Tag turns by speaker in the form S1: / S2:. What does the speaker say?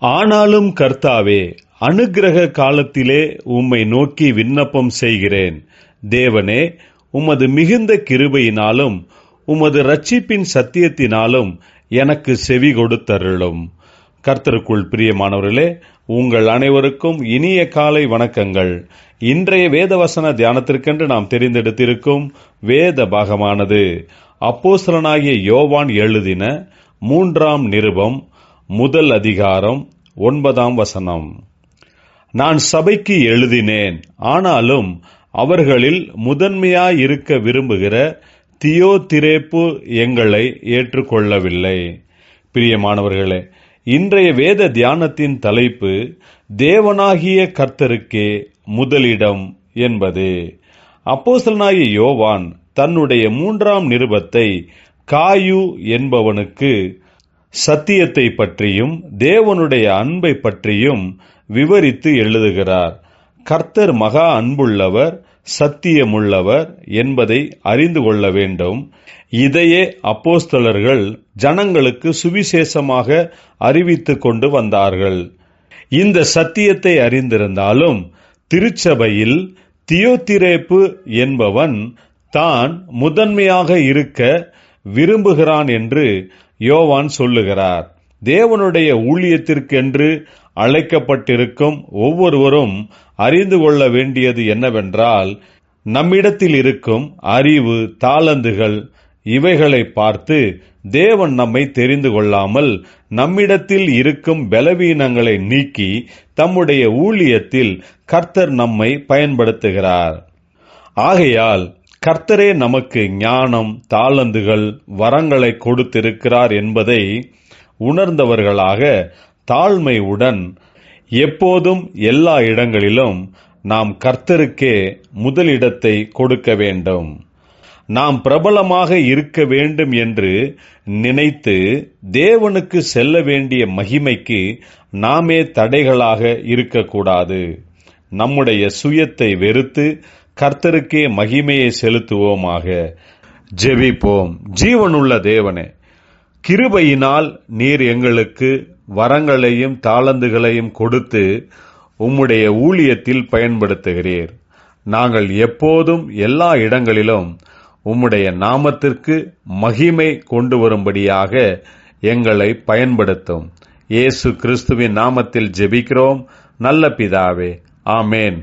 S1: ஆனாலும் கர்த்தாவே, அனுக்கிரக காலத்திலே உம்மை நோக்கி விண்ணப்பம் செய்கிறேன். தேவனே, உமது மிகுந்த கிருபையினாலும் உமது இரட்சிப்பின் சத்தியத்தினாலும் எனக்கு செவி கொடுத்தருளும். கர்த்தருக்குள் பிரியமானவர்களே, உங்கள் அனைவருக்கும் இனிய காலை வணக்கங்கள். இன்றைய வேதவசன தியானத்திற்கென்று நாம் தெரிந்தெடுத்திருக்கும் வேத பாகமானது அப்போஸ்தலனாகிய யோவான் எழுதின 3ஆம் நிருபம் 1 அதிகாரம் 9ஆம் வசனம். நான் சபைக்கு எழுதினேன், ஆனாலும் அவர்களில் முதன்மையாயிருக்க விரும்புகிற தியோதிரேப்பு எங்களை ஏற்றுக்கொள்ளவில்லை. பிரியமானவர்களே, இன்றைய வேத தியானத்தின் தலைப்பு தேவனாகிய கர்த்தருக்கே முதலிடம் என்பது. அப்போஸ்தலனாகிய யோவான் தன்னுடைய 3ஆம் நிருபத்தை காயு என்பவனுக்கு சத்தியத்தை பற்றியும் தேவனுடைய அன்பை பற்றியும் விவரித்து எழுதுகிறார். கர்த்தர் மகா அன்புள்ளவர், சத்தியமுள்ளவர் என்பதை அறிந்து கொள்ள வேண்டும். இதையே அப்போஸ்தலர்கள் ஜனங்களுக்கு சுவிசேஷமாக அறிவித்துக் கொண்டு வந்தார்கள். இந்த சத்தியத்தை அறிந்திருந்தாலும் திருச்சபையில் தியோதிரேப்பு என்பவன் தான் முதன்மையாக இருக்க விரும்புகிறான் என்று யோவான் சொல்லுகிறார். தேவனுடைய ஊழியத்திற்கென்று அழைக்கப்பட்டிருக்கும் ஒவ்வொருவரும் அறிந்து கொள்ள வேண்டியது என்னவென்றால், நம்மிடத்தில் இருக்கும் அறிவு, தாளந்துகள் இவைகளை பார்த்து தேவன் நம்மை தெரிந்து கொள்ளாமல் நம்மிடத்தில் இருக்கும் பலவீனங்களை நீக்கி தம்முடைய ஊழியத்தில் கர்த்தர் நம்மை பயன்படுத்துகிறார். ஆகையால் கர்த்தரே நமக்கு ஞானம், தாளந்துகள், வரங்களை கொடுத்திருக்கிறார் என்பதை உணர்ந்தவர்களாக தாழ்மையுடன் எப்போதும் எல்லா இடங்களிலும் நாம் கர்த்தருக்கே முதலிடத்தை கொடுக்க வேண்டும். நாம் பிரபலமாக இருக்க வேண்டும் என்று நினைத்து தேவனுக்கு செல்ல வேண்டிய மகிமைக்கு நாமே தடைகளாக இருக்கக்கூடாது. நம்முடைய சுயத்தை வெறுத்து கர்த்தருக்கே மகிமையை செலுத்துவோமாக. ஜெபிப்போம். ஜீவனுள்ள தேவனே, கிருபையினால் நீர் எங்களுக்கு வரங்களையும் தாளந்துகளையும் கொடுத்து உம்முடைய ஊழியத்தில் பயன்படுத்துகிறீர். நாங்கள் எப்போதும் எல்லா இடங்களிலும் உம்முடைய நாமத்திற்கு மகிமை கொண்டு வரும்படியாக எங்களை பயன்படுத்தும். இயேசு கிறிஸ்துவின் நாமத்தில் ஜெபிக்கிறோம் நல்ல பிதாவே. ஆமேன்.